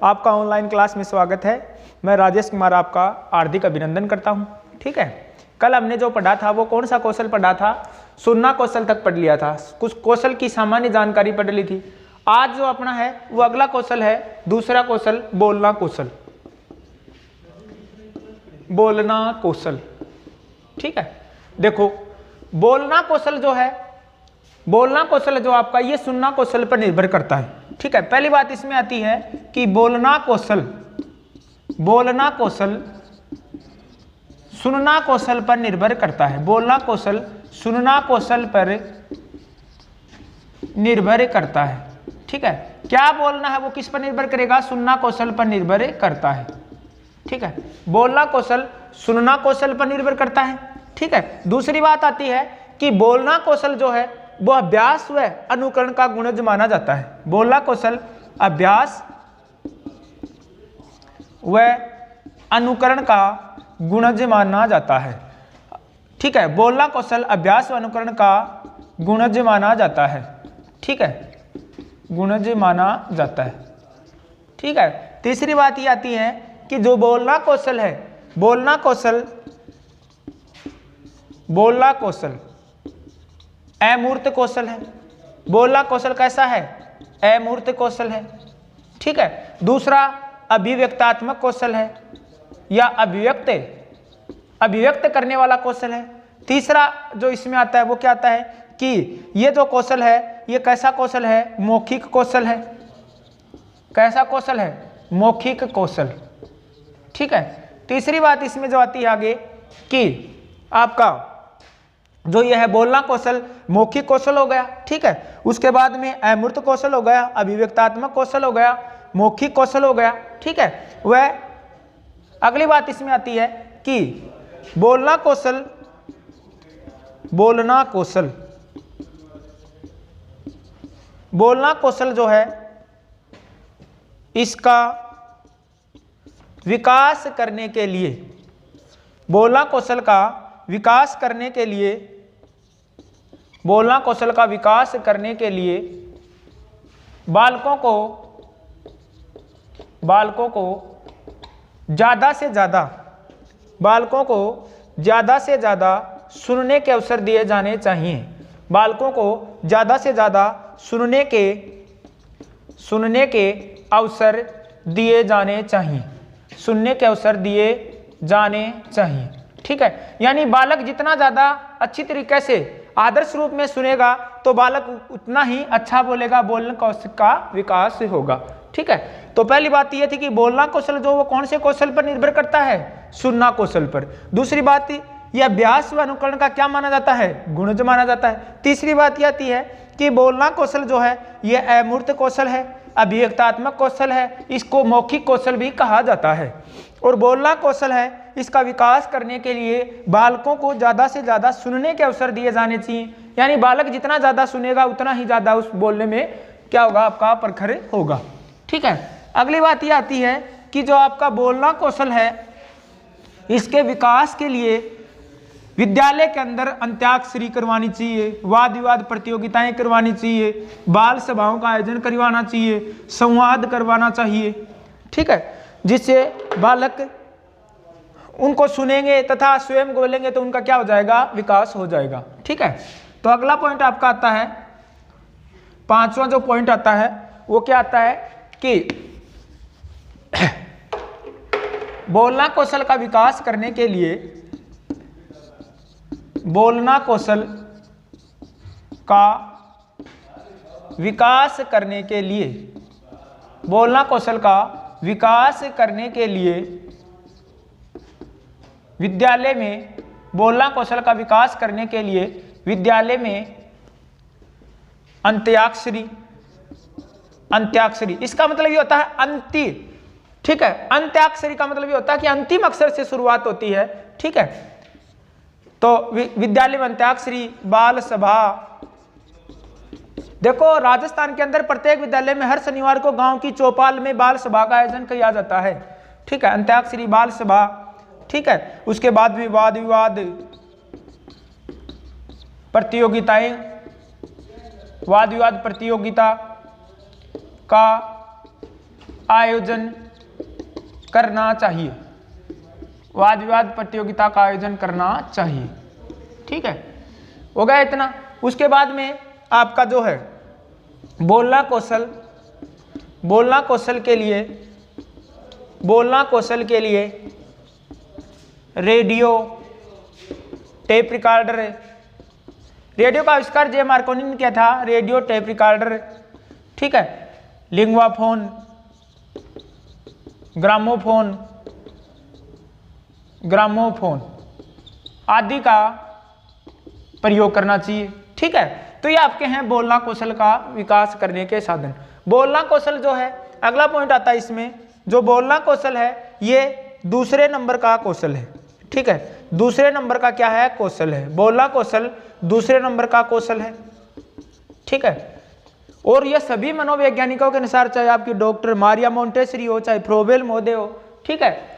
आपका online class में स्वागत है। मैं राजेश कुमार आपका हार्दिक अभिनंदन करता हूं। ठीक है, कल हमने जो पढ़ा था वो कौन सा कौशल पढ़ा था? सुनना कौशल तक पढ़ लिया था, कुछ कौशल की सामान्य जानकारी पढ़ ली थी। आज जो अपना है वो अगला कौशल है, दूसरा कौशल बोलना कौशल। बोलना कौशल, ठीक है। देखो, बोलना कौशल जो है, बोलना कौशल जो आपका ये सुनना कौशल पर निर्भर करता है। ठीक है, पहली बात इसमें आती है कि बोलना कौशल सुनना कौशल पर निर्भर करता है। बोलना कौशल सुनना कौशल पर निर्भर करता है। ठीक है, क्या बोलना है वो किस पर निर्भर करेगा? सुनना कौशल पर निर्भर करता है। ठीक है, बोलना कौशल सुनना कौशल पर निर्भर करता है। ठीक है, दूसरी बात आती है कि बोलना कौशल जो है वो अभ्यास व अनुकरण का गुणज माना जाता है। बोलना कौशल अभ्यास व अनुकरण का गुणज माना जाता है। ठीक है, बोलना कौशल अभ्यास व अनुकरण का गुणज माना जाता है। ठीक है, गुणज माना जाता है। ठीक है, तीसरी बात ये आती है कि जो बोलना कौशल है, बोलना कौशल अमूर्त कौशल है। बोलना कौशल कैसा है? अमूर्त कौशल है। ठीक है, दूसरा अभिव्यक्तात्मक कौशल है या अभिव्यक्त करने वाला कौशल है। तीसरा जो इसमें आता है वो क्या आता है कि ये जो कौशल है ये कैसा कौशल है? मौखिक कौशल है। कैसा कौशल है? मौखिक कौशल। ठीक है, तीसरी बात इसमें जो आती है आगे कि आपका जो यह है बोलना कौशल मौखिक कौशल हो गया। ठीक है, उसके बाद में अमूर्त कौशल हो गया, अभिव्यक्तात्मक कौशल हो गया, मौखिक कौशल हो गया। ठीक है, वह अगली बात इसमें आती है कि बोलना कौशल जो है इसका विकास करने के लिए, बोलना कौशल का विकास करने के लिए, बोलना कौशल का विकास करने के लिए बालकों को ज़्यादा से ज़्यादा सुनने के अवसर दिए जाने चाहिए। बालकों को ज़्यादा से ज़्यादा सुनने के अवसर दिए जाने चाहिए। सुनने के अवसर दिए जाने चाहिए। ठीक है, यानी बालक जितना ज़्यादा अच्छी तरीके से आदर्श रूप में सुनेगा तो बालक उतना ही अच्छा बोलेगा, बोलने कौशल का विकास होगा। ठीक है, तो पहली बात यह थी कि बोलना कौशल जो वो कौन से कौशल पर निर्भर करता है? सुनना कौशल पर। दूसरी बात यह अभ्यास व अनुकरण का क्या माना जाता है? गुणज माना जाता है। तीसरी बात यह आती है कि बोलना कौशल जो है यह अमूर्त कौशल है, अभिव्यक्तात्मक कौशल है, इसको मौखिक कौशल भी कहा जाता है। और बोलना कौशल है इसका विकास करने के लिए बालकों को ज़्यादा से ज़्यादा सुनने के अवसर दिए जाने चाहिए। यानी बालक जितना ज़्यादा सुनेगा उतना ही ज़्यादा उस बोलने में क्या होगा? आपका प्रखर होगा। ठीक है, अगली बात यह आती है कि जो आपका बोलना कौशल है इसके विकास के लिए विद्यालय के अंदर अंत्याक्षरी करवानी चाहिए, वाद विवाद प्रतियोगिताएं करवानी चाहिए, बाल सभाओं का आयोजन करवाना चाहिए, संवाद करवाना चाहिए। ठीक है, जिससे बालक उनको सुनेंगे तथा स्वयं बोलेंगे तो उनका क्या हो जाएगा? विकास हो जाएगा। ठीक है, तो अगला पॉइंट आपका आता है, पांचवा जो पॉइंट आता है वो क्या आता है कि बोलना कौशल का विकास करने के लिए, बोलना कौशल का विकास करने के लिए, बोलना कौशल का विकास करने के लिए विद्यालय में, बोलना कौशल का विकास करने के लिए विद्यालय में अंत्याक्षरी, इसका मतलब ये होता है अंतिम। ठीक है, अंत्याक्षरी का मतलब ये होता है कि अंतिम अक्षर से शुरुआत होती है। ठीक है, तो विद्यालय में अंत्याक्षरी, बाल सभा। देखो, राजस्थान के अंदर प्रत्येक विद्यालय में हर शनिवार को गांव की चौपाल में बाल सभा का आयोजन किया जाता है। ठीक है, अंत्याक्षरी, बाल सभा। ठीक है, उसके बाद भी वाद विवाद प्रतियोगिताएं, वाद विवाद प्रतियोगिता का आयोजन करना चाहिए, वाद विवाद प्रतियोगिता का आयोजन करना चाहिए। ठीक है, हो गया इतना। उसके बाद में आपका जो है बोलना कौशल, बोलना कौशल के लिए रेडियो, टेप रिकॉर्डर, रेडियो का आविष्कार जे मार्कोनी ने किया था, रेडियो, टेप रिकॉर्डर, ठीक है, लिंग्वाफोन, ग्रामोफोन आदि का प्रयोग करना चाहिए। ठीक है, तो ये आपके हैं बोलना कौशल का विकास करने के साधन। बोलना कौशल जो है, अगला पॉइंट आता है इसमें, जो बोलना कौशल है ये दूसरे नंबर का कौशल है। ठीक है, दूसरे नंबर का क्या है, कौशल है। बोलना कौशल दूसरे नंबर का कौशल है। ठीक है, और यह सभी मनोवैज्ञानिकों के अनुसार, चाहे आपकी डॉक्टर मारिया मोंटेसरी हो, चाहे फ्रोबेल महोदय हो, ठीक है,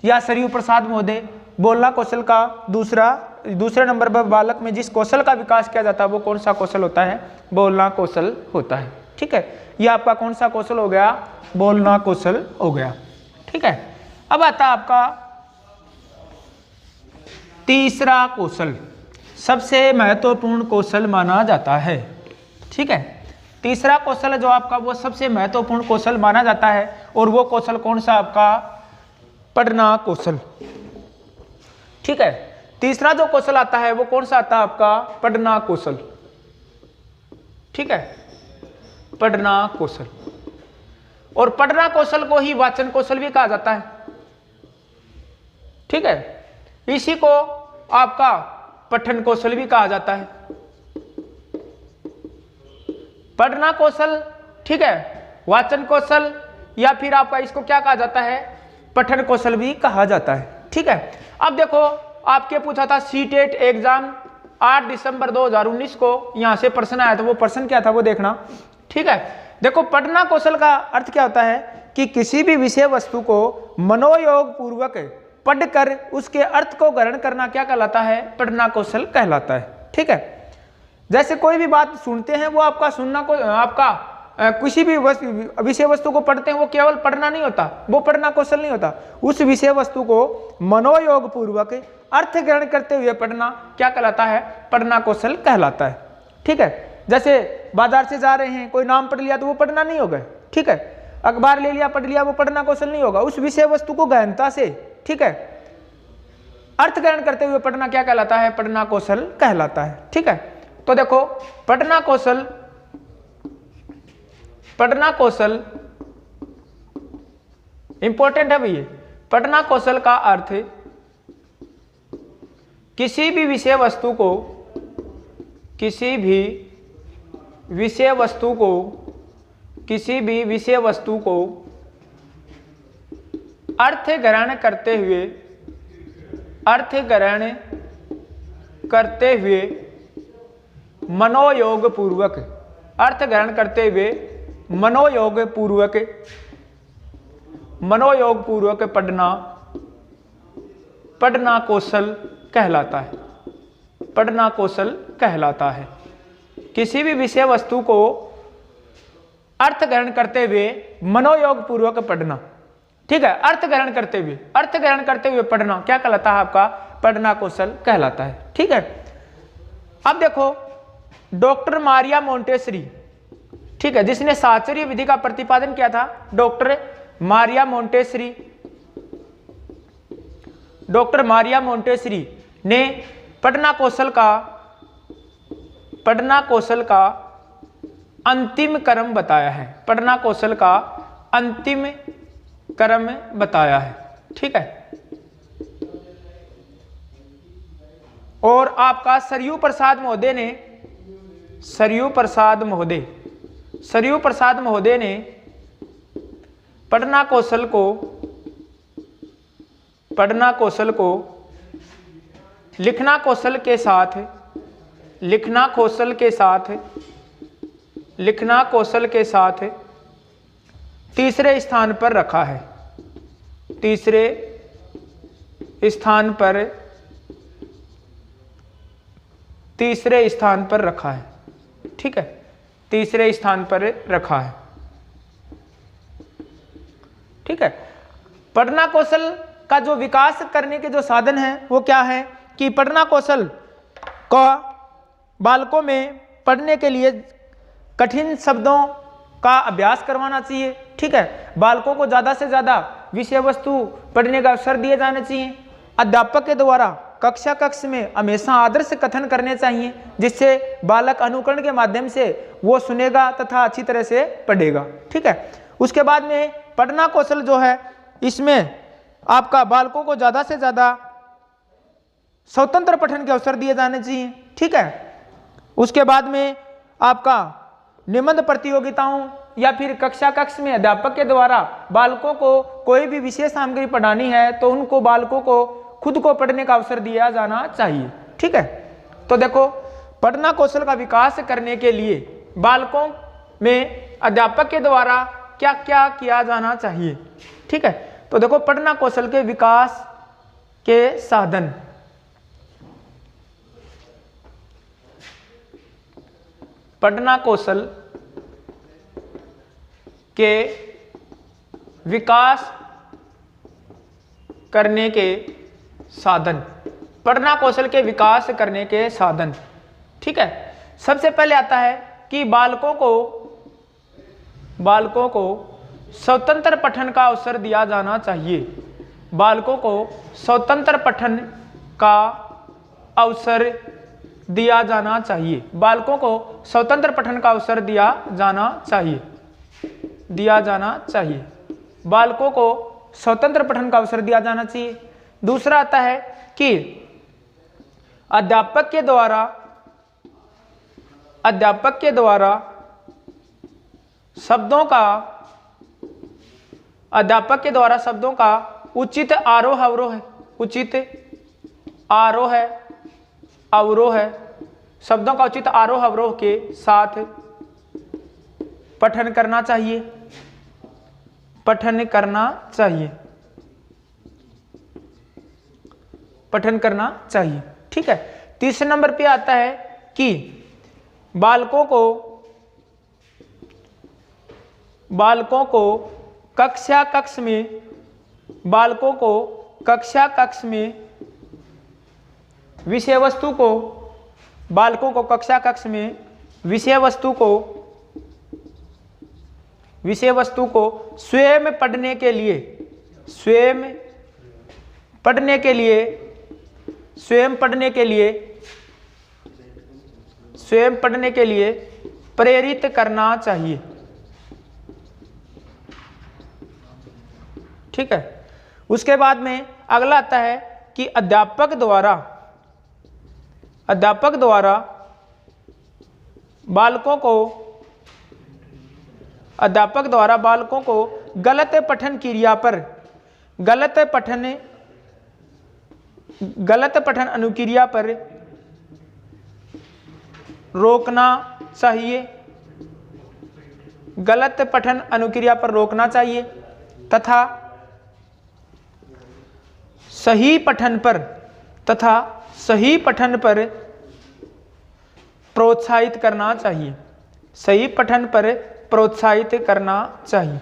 या सरयू प्रसाद महोदय, बोलना कौशल का दूसरे नंबर पर बालक में जिस कौशल का विकास किया जाता है वो कौन सा कौशल होता है, बोलना कौशल होता है। ठीक है, ये आपका कौन सा कौशल हो गया, बोलना कौशल हो गया। ठीक है, अब आता है आपका तीसरा कौशल, सबसे महत्वपूर्ण कौशल माना जाता है। ठीक है, तीसरा कौशल जो आपका वो सबसे महत्वपूर्ण कौशल माना जाता है, और वो कौशल कौन सा आपका, पढ़ना कौशल। ठीक है, तीसरा जो कौशल आता है वो कौन सा आता है आपका, पढ़ना कौशल। ठीक है, पढ़ना कौशल, और पढ़ना कौशल को ही वाचन कौशल भी कहा जाता है। ठीक है, इसी को आपका पठन कौशल भी कहा जाता है। पढ़ना कौशल, ठीक है, वाचन कौशल, या फिर आपका इसको क्या कहा जाता है, पठन कौशल भी कहा जाता है। ठीक है, अब देखो आपके पूछा था सीटेट एग्जाम 8 दिसंबर 2019 को, यहां से प्रश्न आया था, वो प्रश्न क्या था वो देखना। ठीक है, देखो पढ़ना कौशल का अर्थ क्या होता है कि किसी भी विषय वस्तु को मनोयोग पूर्वक पढ़कर उसके अर्थ को ग्रहण करना क्या कहलाता है, पढ़ना कौशल कहलाता है। ठीक है, जैसे कोई भी बात सुनते हैं वो आपका सुनना को, आपका किसी भी विषय वस्तु को पढ़ते हैं वो केवल पढ़ना नहीं होता, वो पढ़ना कौशल नहीं होता। उस विषय वस्तु को मनोयोग पूर्वक अर्थ ग्रहण करते हुए पढ़ना क्या कहलाता है, पढ़ना कौशल कहलाता है। ठीक है, जैसे बाजार से जा रहे हैं, कोई नाम पढ़ लिया तो वो पढ़ना नहीं होगा। ठीक है, अखबार ले लिया पढ़ लिया, वो पढ़ना कौशल नहीं होगा। उस विषय वस्तु को गहनता से, ठीक है, अर्थ ग्रहण करते हुए पढ़ना क्या कहलाता है, पढ़ना कौशल कहलाता है। ठीक है, तो देखो पढ़ना कौशल इंपॉर्टेंट है भैया। पढ़ना कौशल का अर्थ किसी भी विषय वस्तु को अर्थ ग्रहण करते हुए मनोयोग पूर्वक, अर्थ ग्रहण करते हुए मनोयोग पूर्वक पढ़ना कौशल कहलाता है। पढ़ना कौशल कहलाता है किसी भी विषय वस्तु को अर्थ ग्रहण करते हुए मनोयोग पूर्वक पढ़ना। ठीक है, अर्थ ग्रहण करते हुए पढ़ना क्या कहलाता है आपका, पढ़ना कौशल कहलाता है। ठीक है, अब देखो डॉक्टर मारिया मोंटेसरी, ठीक है, जिसने साहचर्य विधि का प्रतिपादन किया था, डॉक्टर मारिया मोंटेसरी ने पढ़ना कौशल का अंतिम क्रम बताया है। पढ़ना कौशल का अंतिम क्रम बताया है। ठीक है, और आपका सरयू प्रसाद महोदय ने पढ़ना कौशल को लिखना कौशल के साथ तीसरे स्थान पर रखा है। तीसरे स्थान पर रखा है। ठीक है, तीसरे स्थान पर रखा है। ठीक है। पढ़ना कौशल का जो विकास करने के जो साधन है वो क्या है कि पढ़ना कौशल का बालकों में पढ़ने के लिए कठिन शब्दों का अभ्यास करवाना चाहिए। ठीक है, बालकों को ज़्यादा से ज़्यादा विषय वस्तु पढ़ने का अवसर दिए जाने चाहिए। अध्यापक के द्वारा कक्ष में हमेशा आदर्श कथन करने चाहिए, जिससे बालक अनुकरण के माध्यम से वो सुनेगा तथा अच्छी तरह से पढ़ेगा। ठीक है, उसके बाद में पढ़ना कौशल जो है इसमें आपका बालकों को ज़्यादा से ज़्यादा स्वतंत्र पठन के अवसर दिए जाने चाहिए। ठीक है, उसके बाद में आपका निबंध प्रतियोगिताओं या फिर कक्ष में अध्यापक के द्वारा बालकों को कोई भी विशेष सामग्री पढ़ानी है तो उनको बालकों को खुद को पढ़ने का अवसर दिया जाना चाहिए। ठीक है, तो देखो पढ़ना कौशल का विकास करने के लिए बालकों में अध्यापक के द्वारा क्या क्या किया जाना चाहिए। ठीक है, तो देखो पढ़ना कौशल के विकास के साधन, पढ़ना कौशल के विकास करने के साधन, पढ़ना कौशल के विकास करने के साधन। ठीक है, सबसे पहले आता है कि बालकों को स्वतंत्र पठन का अवसर दिया जाना चाहिए। बालकों को स्वतंत्र पठन का अवसर दिया जाना चाहिए। बालकों को स्वतंत्र पठन का अवसर दिया जाना चाहिए। बालकों को स्वतंत्र पठन का अवसर दिया जाना चाहिए। दूसरा आता है कि अध्यापक के द्वारा शब्दों का उचित अवरोह, शब्दों का उचित आरोह अवरोह के साथ पठन करना चाहिए। ठीक है, तीसरे नंबर पे आता है कि बालकों को कक्ष में विषय वस्तु को स्वयं पढ़ने के लिए प्रेरित करना चाहिए। ठीक है, उसके बाद में अगला आता है कि अध्यापक द्वारा बालकों को गलत पठन अनुक्रिया पर रोकना चाहिए तथा सही पठन पर प्रोत्साहित करना चाहिए।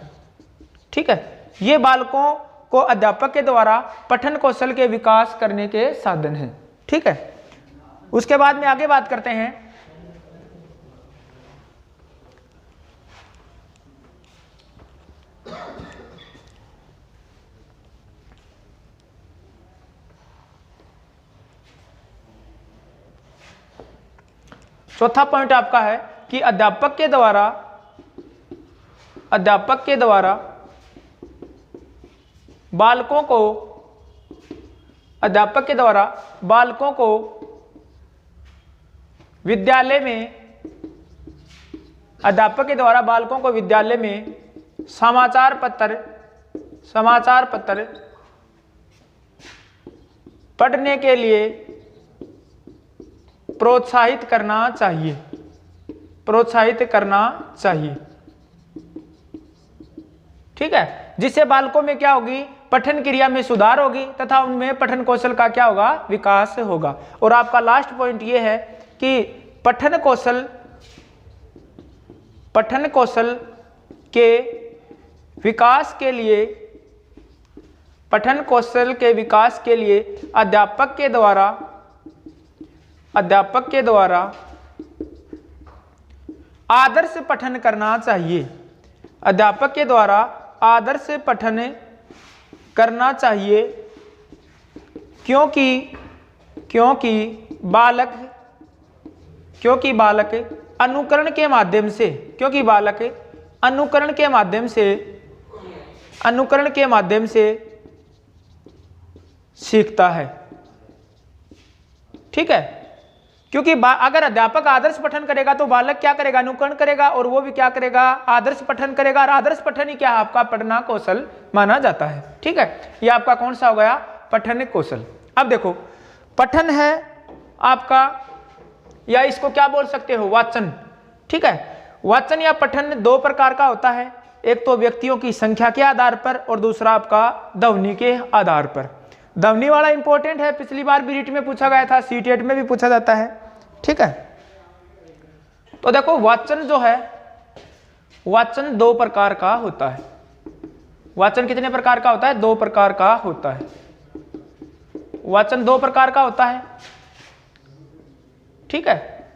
ठीक है, ये बालकों को अध्यापक के द्वारा पठन कौशल के विकास करने के साधन हैं। ठीक है, उसके बाद में आगे बात करते हैं चौथा पॉइंट आपका है कि अध्यापक के द्वारा बालकों को विद्यालय में समाचार पत्र पढ़ने के लिए प्रोत्साहित करना चाहिए। ठीक है, जिससे बालकों में क्या होगी, पठन क्रिया में सुधार होगी तथा उनमें पठन कौशल का क्या होगा, विकास होगा। और आपका लास्ट पॉइंट ये है कि पठन कौशल के विकास के लिए पठन कौशल के विकास के लिए अध्यापक के द्वारा आदर्श पठन करना चाहिए। अध्यापक के द्वारा आदर्श पठन करना चाहिए, क्योंकि बालक अनुकरण के माध्यम से सीखता है। ठीक है, क्योंकि अगर अध्यापक आदर्श पठन करेगा तो बालक क्या करेगा, अनुकरण करेगा, और वो भी क्या करेगा, आदर्श पठन करेगा। और आदर्श पठन ही क्या आपका पढ़ना कौशल माना जाता है। ठीक है, ये आपका कौन सा हो गया, पठन कौशल। अब देखो, पठन है आपका, या इसको क्या बोल सकते हो, वाचन। ठीक है, वाचन या पठन दो प्रकार का होता है, एक तो व्यक्तियों की संख्या के आधार पर और दूसरा आपका ध्वनि के आधार पर। ध्वनि वाला इंपॉर्टेंट है, पिछली बार भी रीट में पूछा गया था, सीटेट में भी पूछा जाता है। ठीक है, तो देखो वाचन जो है, वाचन दो प्रकार का होता है। वाचन कितने प्रकार का होता है, दो प्रकार का होता है। वाचन दो प्रकार का होता है। ठीक है,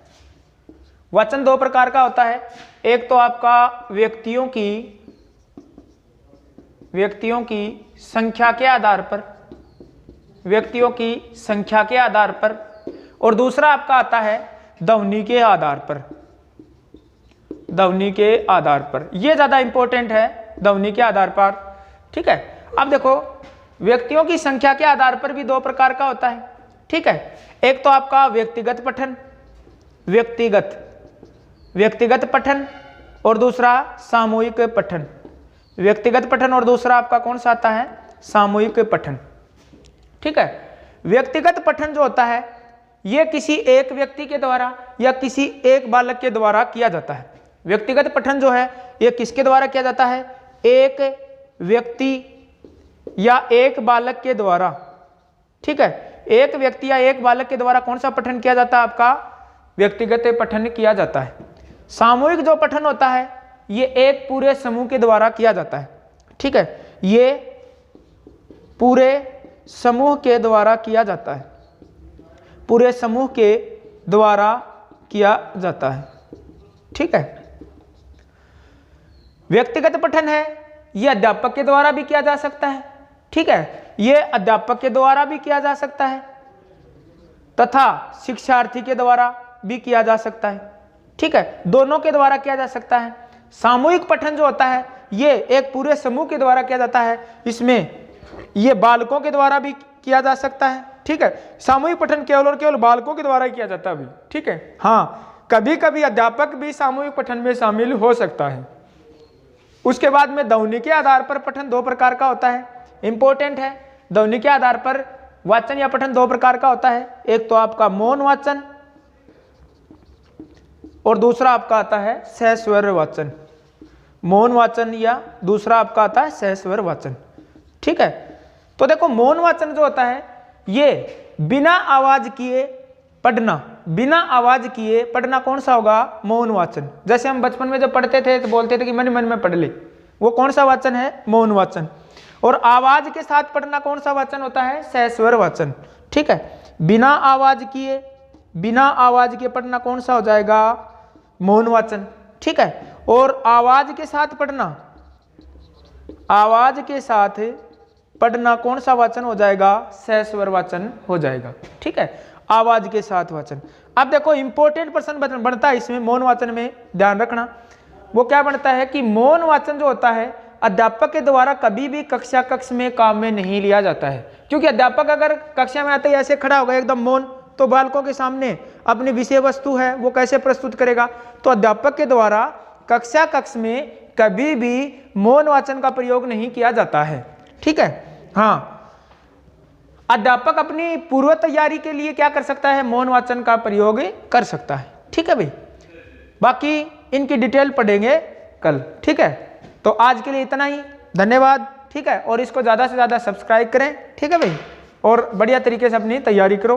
वाचन दो प्रकार का होता है, एक तो आपका व्यक्तियों की संख्या के आधार पर, और दूसरा आपका आता है ध्वनि के आधार पर। ये ज्यादा इंपॉर्टेंट है, ध्वनि के आधार पर। ठीक है, अब देखो व्यक्तियों की संख्या के आधार पर भी दो प्रकार का होता है। ठीक है, एक तो आपका व्यक्तिगत पठन और दूसरा सामूहिक पठन। व्यक्तिगत पठन और दूसरा आपका कौन सा आता है, सामूहिक पठन। ठीक है, व्यक्तिगत पठन जो होता है यह किसी एक व्यक्ति के द्वारा या किसी एक बालक के द्वारा किया जाता है। व्यक्तिगत पठन जो है यह किसके द्वारा किया जाता है, एक व्यक्ति या एक बालक के द्वारा। ठीक है, एक व्यक्ति या एक बालक के द्वारा कौन सा पठन किया जाता है, आपका व्यक्तिगत पठन किया जाता है। सामूहिक जो पठन होता है ये एक पूरे समूह के द्वारा किया जाता है। ठीक है, ये पूरे समूह के द्वारा किया जाता है, पूरे समूह के द्वारा किया जाता है। ठीक है, व्यक्तिगत पठन है यह अध्यापक के द्वारा भी किया जा सकता है। ठीक है, यह अध्यापक के द्वारा भी किया जा सकता है तथा शिक्षार्थी के द्वारा भी किया जा सकता है। ठीक है, दोनों के द्वारा किया जा सकता है। सामूहिक पठन जो होता है ये एक पूरे समूह के द्वारा किया जाता है, इसमें ये बालकों के द्वारा भी किया जा सकता है। ठीक है, सामूहिक पठन केवल और केवल बालकों के द्वारा ही किया जाता है अभी। ठीक है, हाँ, कभी कभी अध्यापक भी सामूहिक पठन में शामिल हो सकता है। उसके बाद में ध्वनि के आधार पर पठन दो प्रकार का होता है, इंपॉर्टेंट है। ध्वनि के आधार पर वाचन या पठन दो प्रकार का होता है, एक तो आपका मौन वाचन और दूसरा आपका आता है सहस्वर वाचन। मौन वाचन या दूसरा आपका आता है सहस्वर वाचन। ठीक है, तो देखो मौन वाचन जो होता है ये बिना आवाज किए पढ़ना कौन सा होगा, मौन वाचन। जैसे हम बचपन में जब पढ़ते थे तो बोलते थे कि मन में पढ़ ले, वो कौन सा वाचन है, मौन वाचन। और आवाज के साथ पढ़ना कौन सा वाचन होता है, सहस्वर वाचन। ठीक है, बिना आवाज के पढ़ना कौन सा हो जाएगा, मौन वाचन। ठीक है, और आवाज के साथ पढ़ना कौन सा वाचन हो जाएगा, सहस्वर वाचन हो जाएगा। ठीक है, आवाज के साथ वाचन। अब देखो इंपॉर्टेंट प्रश्न बनता है इसमें, मौन वाचन में ध्यान रखना। वो क्या बनता है कि मौन वाचन जो होता है अध्यापक के द्वारा कभी भी कक्ष में काम में नहीं लिया जाता है, क्योंकि अध्यापक अगर कक्षा में आते ही ऐसे खड़ा होगा एकदम मौन, तो बालकों के सामने अपनी विषय वस्तु है वो कैसे प्रस्तुत करेगा। तो अध्यापक के द्वारा कक्ष में कभी भी मौन वाचन का प्रयोग नहीं किया जाता है। ठीक है, हाँ, अध्यापक अपनी पूर्व तैयारी के लिए क्या कर सकता है, मौन वाचन का प्रयोग कर सकता है। ठीक है भाई, बाकी इनकी डिटेल पढ़ेंगे कल। ठीक है, तो आज के लिए इतना ही, धन्यवाद। ठीक है, और इसको ज़्यादा से ज़्यादा सब्सक्राइब करें। ठीक है भाई, और बढ़िया तरीके से अपनी तैयारी करो।